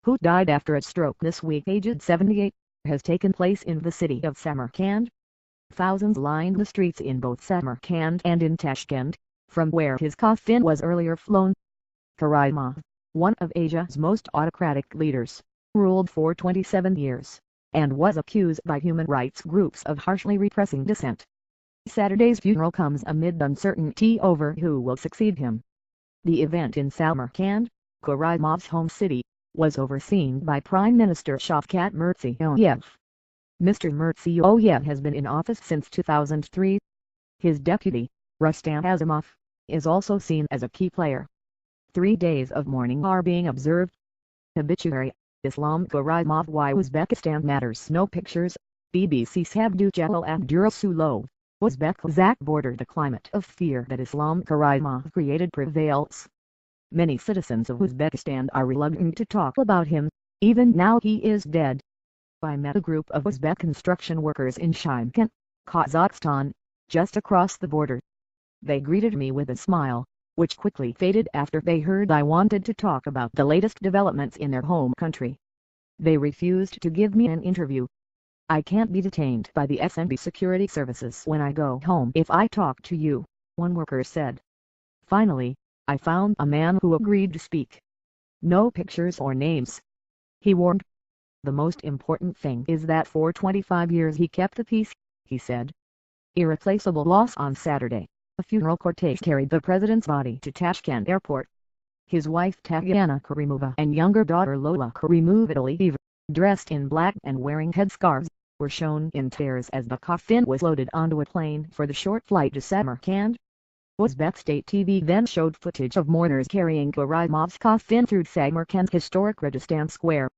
who died after a stroke this week aged 78, has taken place in the city of Samarkand. Thousands lined the streets in both Samarkand and in Tashkent, from where his coffin was earlier flown. Karimov, one of Asia's most autocratic leaders, ruled for 27 years, and was accused by human rights groups of harshly repressing dissent. Saturday's funeral comes amid uncertainty over who will succeed him. The event in Samarkand, Karimov's home city, was overseen by Prime Minister Shavkat Mirziyoyev. Mr. Mirziyoyev has been in office since 2003. His deputy, Rustam Azimov, is also seen as a key player. 3 days of mourning are being observed. Obituary: Islam Karimov. Why Uzbekistan matters. No pictures. BBC's Abdujalil Abdurasulov. Uzbek-Kazakh border. The climate of fear that Islam Karimov created prevails. Many citizens of Uzbekistan are reluctant to talk about him, even now he is dead. I met a group of Uzbek construction workers in Shymkent, Kazakhstan, just across the border. They greeted me with a smile, which quickly faded after they heard I wanted to talk about the latest developments in their home country. They refused to give me an interview. I can't be detained by the SNB security services when I go home if I talk to you, one worker said. Finally, I found a man who agreed to speak. No pictures or names. He warned. The most important thing is that for 25 years he kept the peace, he said. Irreplaceable loss. On Saturday, a funeral cortege carried the president's body to Tashkent airport. His wife Tatyana Karimova and younger daughter Lola Karimova, dressed in black and wearing headscarves, were shown in tears as the coffin was loaded onto a plane for the short flight to Samarkand. Uzbek state TV then showed footage of mourners carrying Karimov's coffin through Samarkand's historic Radistan Square.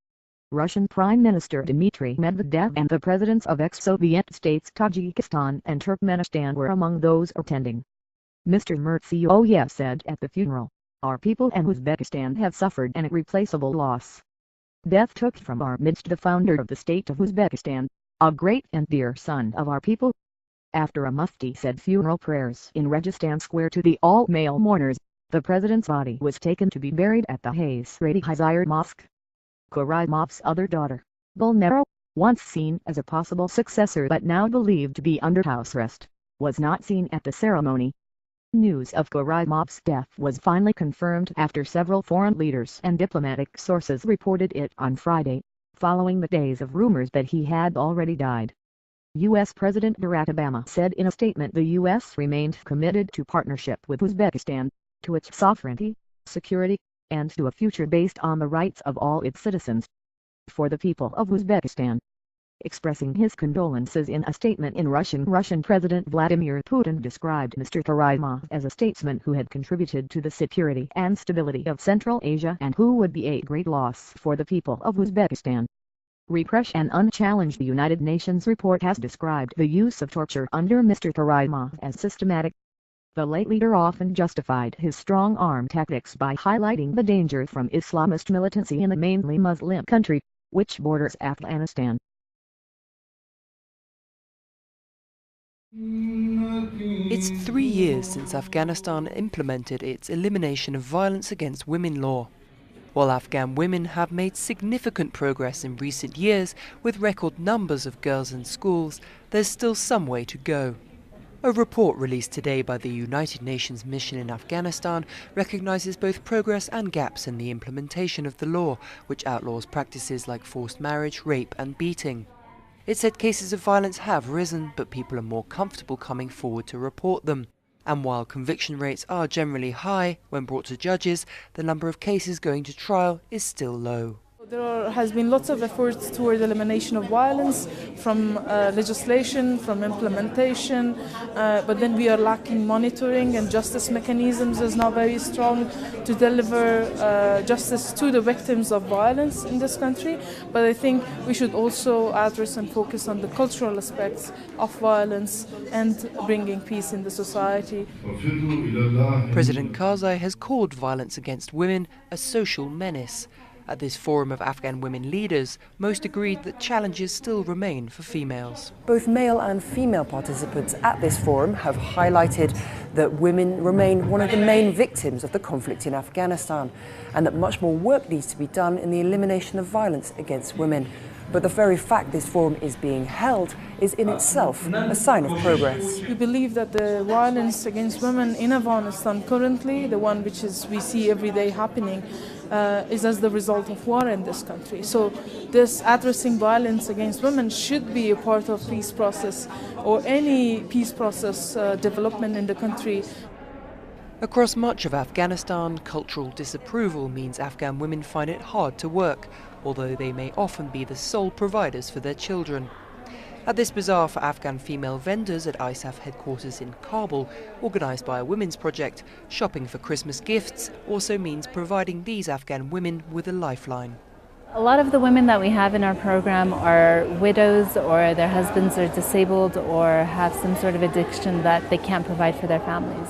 Russian Prime Minister Dmitry Medvedev and the presidents of ex-Soviet states Tajikistan and Turkmenistan were among those attending. Mr. Mirziyoyev said at the funeral, "Our people and Uzbekistan have suffered an irreplaceable loss. Death took from our midst the founder of the state of Uzbekistan, a great and dear son of our people." After a mufti said funeral prayers in Radistan Square to the all-male mourners, the president's body was taken to be buried at the Hazrat Hazire Mosque. Karimov's other daughter, Gulnara, once seen as a possible successor but now believed to be under house arrest, was not seen at the ceremony. News of Karimov's death was finally confirmed after several foreign leaders and diplomatic sources reported it on Friday, following the days of rumors that he had already died. U.S. President Barack Obama said in a statement the U.S. remained committed to partnership with Uzbekistan, to its sovereignty, security, and to a future based on the rights of all its citizens. For the people of Uzbekistan. Expressing his condolences in a statement in Russian President Vladimir Putin described Mr. Karimov as a statesman who had contributed to the security and stability of Central Asia and who would be a great loss for the people of Uzbekistan. Repression unchallenged. The United Nations report has described the use of torture under Mr. Karimov as systematic. The late leader often justified his strong-arm tactics by highlighting the danger from Islamist militancy in the mainly Muslim country, which borders Afghanistan. It's 3 years since Afghanistan implemented its elimination of violence against women law. While Afghan women have made significant progress in recent years with record numbers of girls in schools, there's still some way to go. A report released today by the United Nations mission in Afghanistan recognizes both progress and gaps in the implementation of the law, which outlaws practices like forced marriage, rape and beating. It said cases of violence have risen, but people are more comfortable coming forward to report them. And while conviction rates are generally high, when brought to judges, the number of cases going to trial is still low. There has been lots of efforts toward elimination of violence, from legislation, from implementation, but then we are lacking monitoring, and justice mechanisms is not very strong to deliver justice to the victims of violence in this country. But I think we should also address and focus on the cultural aspects of violence and bringing peace in the society. President Karzai has called violence against women a social menace. At this forum of Afghan women leaders, most agreed that challenges still remain for females. Both male and female participants at this forum have highlighted that women remain one of the main victims of the conflict in Afghanistan and that much more work needs to be done in the elimination of violence against women. But the very fact this forum is being held is in itself a sign of progress. We believe that the violence against women in Afghanistan currently, the one which we see every day happening, is as the result of war in this country. So this addressing violence against women should be a part of peace process or any peace process development in the country. Across much of Afghanistan, cultural disapproval means Afghan women find it hard to work, although they may often be the sole providers for their children. At this bazaar for Afghan female vendors at ISAF headquarters in Kabul, organised by a women's project, shopping for Christmas gifts also means providing these Afghan women with a lifeline. A lot of the women that we have in our program are widows, or their husbands are disabled or have some sort of addiction that they can't provide for their families.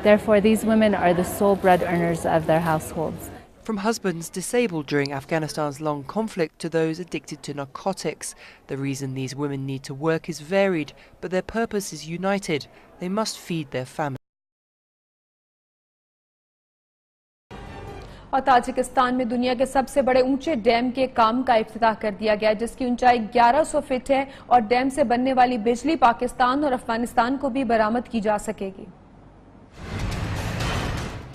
Therefore, these women are the sole bread earners of their households. From husbands disabled during Afghanistan's long conflict to those addicted to narcotics, the reason these women need to work is varied, but their purpose is united. They must feed their families. और Tajikistan में दुनिया के सबसे बड़े ऊंचे dam के काम का इफ्तिताह कर दिया गया, जिसकी ऊंचाई 1100 फीट है और डैम से बनने वाली बिजली पाकिस्तान और अफगानिस्तान को भी बरामद की जा सकेगी।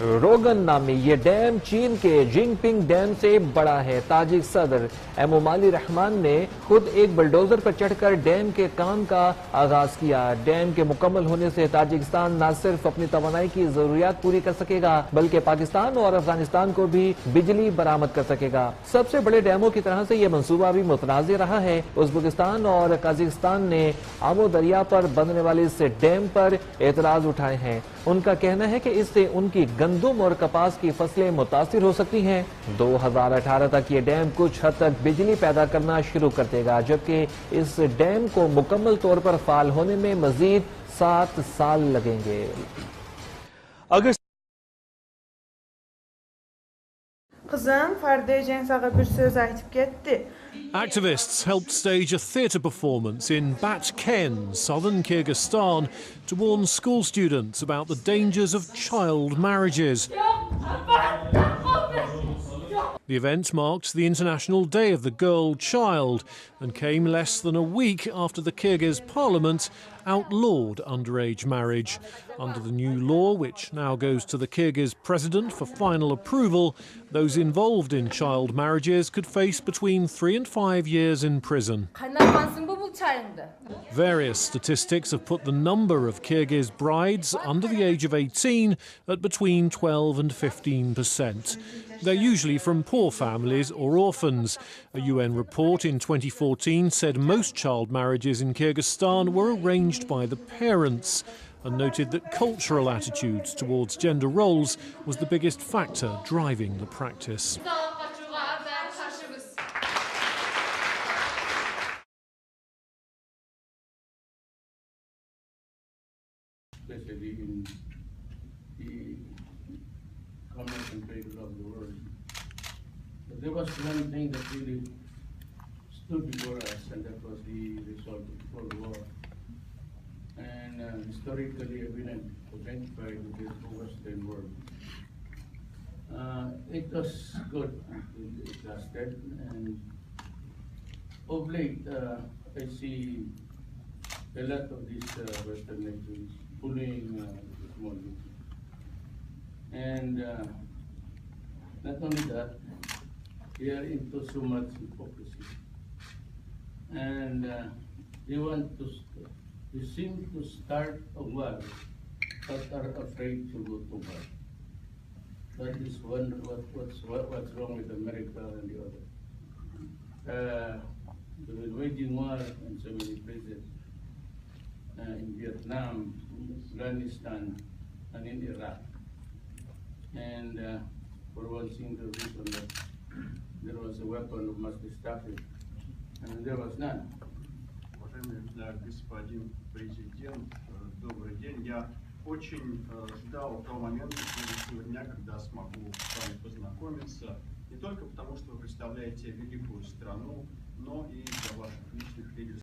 रोगन नामी ये डैम चीन के जिंगपिंग डैम से बड़ा है। ताजिक सदर एमोमाली रहमान ने खुद एक बुलडोजर पर चढ़कर डैम के काम का आगाज किया। डैम के मुकम्मल होने से ताजिकिस्तान न सिर्फ अपनी तवानाई की जरूरियात पूरी कर सकेगा, बल्कि पाकिस्तान और अफगानिस्तान को भी बिजली बरामद कर सकेगा। सबसे बड़े डैमों की तरह से ये मंसूबा भी मुतनाज़ रहा है। उज़्बेकिस्तान और कजाकिस्तान ने आमो दरिया पर बनने वाले इस डैम पर एतराज उठाए हैं। उनका कहना है कि इससे उनकी गंदुम और कपास की फसलें मुतासिर हो सकती हैं। 2018 तक ये डैम कुछ हद तक बिजली पैदा करना शुरू कर देगा, जबकि इस डैम को मुकम्मल तौर पर फाल होने में मजीद 7 साल लगेंगे। Kızım Ferdece'nin sana bir söz aytıp gitti. Activists helped stage a theatre performance in Batken, southern Kyrgyzstan, to warn school students about the dangers of child marriages. The event marked the International Day of the Girl Child and came less than a week after the Kyrgyz parliament outlawed underage marriage. Under the new law, which now goes to the Kyrgyz president for final approval, those involved in child marriages could face between 3 and 5 years in prison. Various statistics have put the number of Kyrgyz brides under the age of 18 at between 12 and 15%. They're usually from poor families or orphans. A UN report in 2014 said most child marriages in Kyrgyzstan were arranged by the parents, and noted that cultural attitudes towards gender roles was the biggest factor driving the practice. Especially in the commerce and trade of the world. But there was one thing that really stood before us, and that was the result of the Cold War. And historically evident, identified with the Western world. It was good until it lasted, and of late I see a lot of these Western nations bullying the small nations. And not only that, they are into so much hypocrisy. And they seem to start a war but are afraid to go to war. That is what's wrong with America and the other. They've been waging war in so many places, in Vietnam, Afghanistan, and in Iraq. And for one single reason that there was a weapon of mass destruction, and there was none. Господин президент, добрый день. Я очень ждал того момента сегодня, когда смогу с вами познакомиться и не только потому, что вы представляете великую страну, но и для ваших личных лидерских